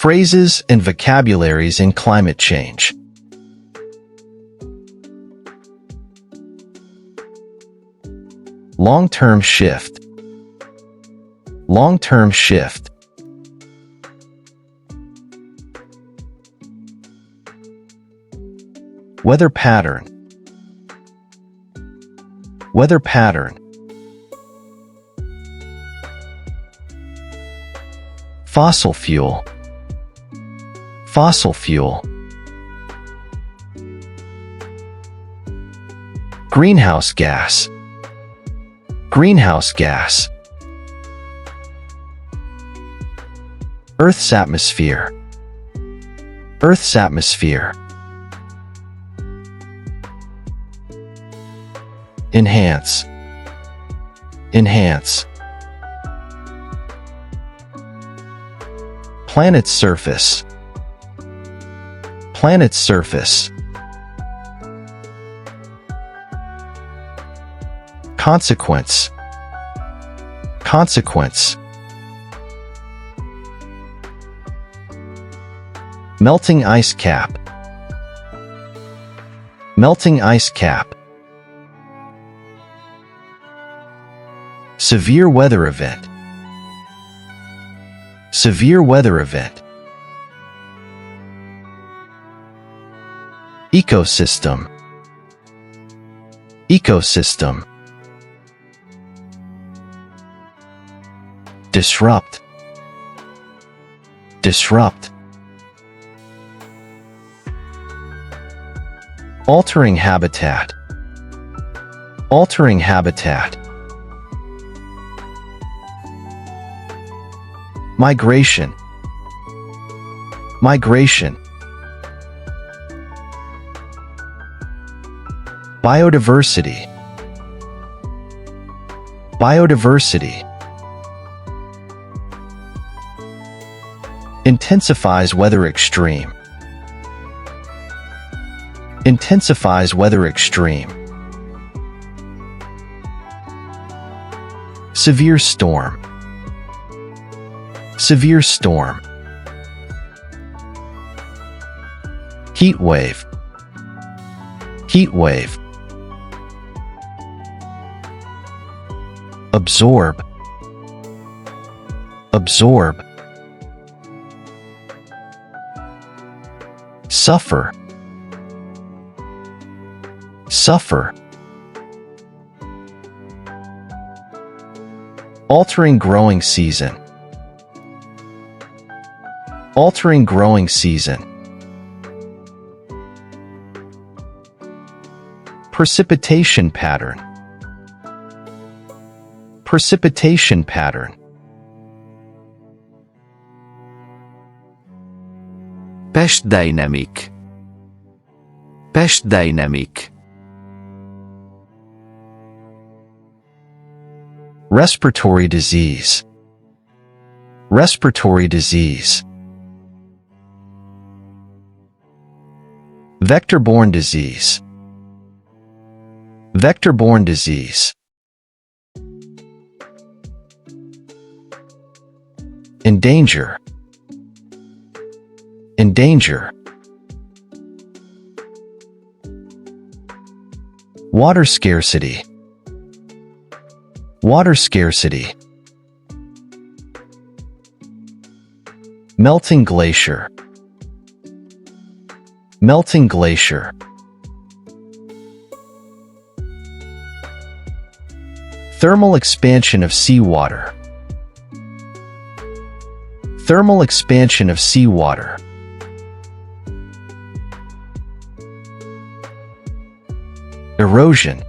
Phrases and vocabularies in climate change. Long-term shift. Long-term shift. Weather pattern. Weather pattern. Fossil fuel. Fossil fuel. Greenhouse gas. Greenhouse gas. Earth's atmosphere. Earth's atmosphere. Enhance. Enhance. Planet's surface. Planet's surface. Consequence. Consequence. Melting ice cap. Melting ice cap. Severe weather event. Severe weather event. Ecosystem. Ecosystem. Disrupt. Disrupt. Altering habitat. Altering habitat. Migration. Migration. Biodiversity. Biodiversity. Intensifies weather extreme. Intensifies weather extreme. Severe storm. Severe storm. Heat wave. Heat wave. Absorb. Absorb. Suffer. Suffer. Altering growing season. Altering growing season. Precipitation pattern. Precipitation pattern. Pest dynamic. Pest dynamic. Respiratory disease. Respiratory disease. Vector-borne disease. Vector-borne disease. Endanger. Endanger. Water scarcity. Water scarcity. Melting glacier. Melting glacier. Thermal expansion of seawater. Thermal expansion of seawater. Erosion.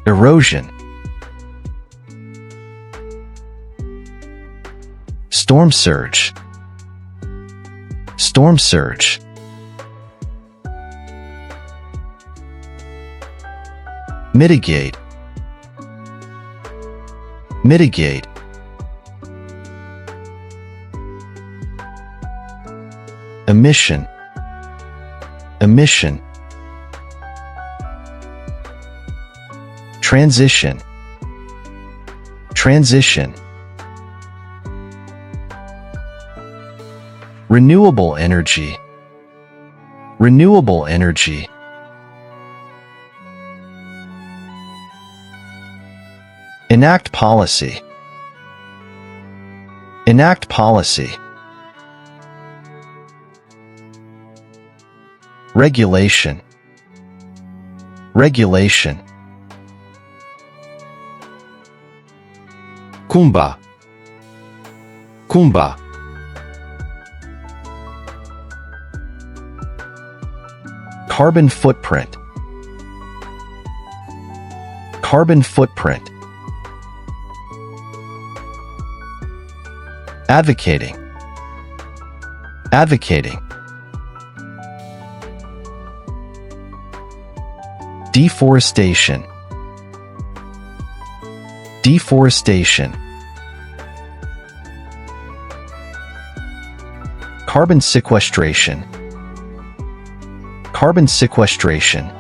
Erosion. Storm surge. Storm surge. Mitigate. Mitigate. Emission. Emission. Transition. Transition. renewable energy, renewable energy. Enact policy, enact policy. Regulation, regulation. Combat, combat. Carbon footprint, carbon footprint. Advocating, advocating. Deforestation, deforestation. Carbon sequestration, carbon sequestration.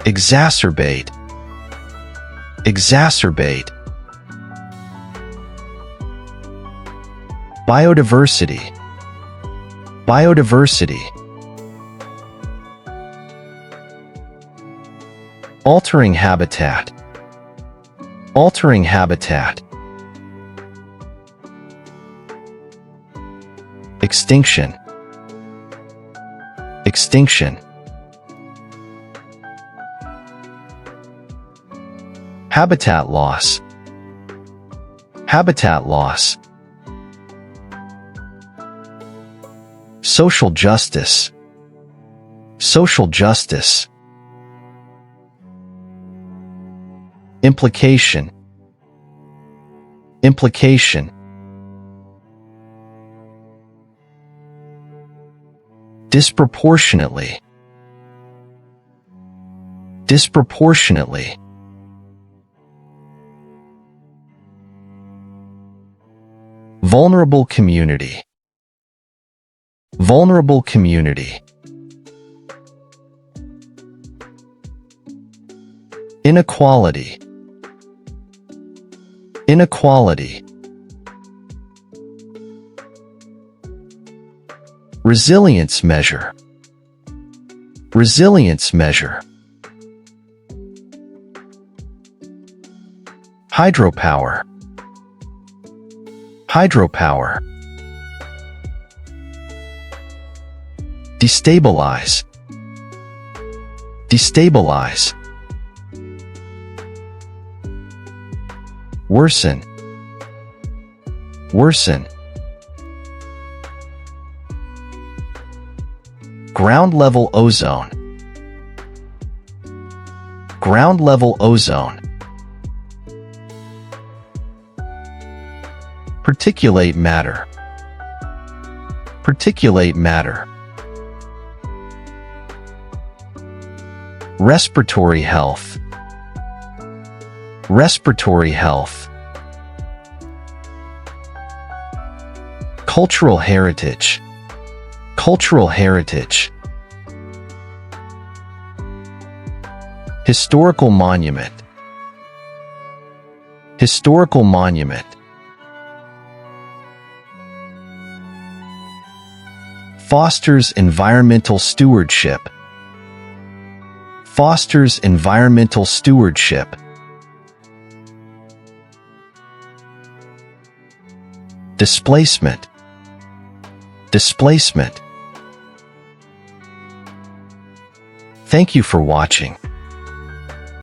Exacerbate, exacerbate. Biodiversity, biodiversity. Altering habitat, altering habitat. Extinction, extinction. Habitat loss, habitat loss. Social justice, social justice. Implication, implication. Disproportionately, disproportionately. Vulnerable community, vulnerable community. Inequality, inequality. Resilience measure, resilience measure. Hydropower, hydropower. Destabilize, destabilize. Worsen, worsen. Ground level ozone, ground level ozone. Particulate matter, particulate matter. Respiratory health, respiratory health. Cultural heritage, cultural heritage. Historical monument, historical monument. Fosters environmental stewardship, fosters environmental stewardship. Displacement, displacement. Thank you for watching.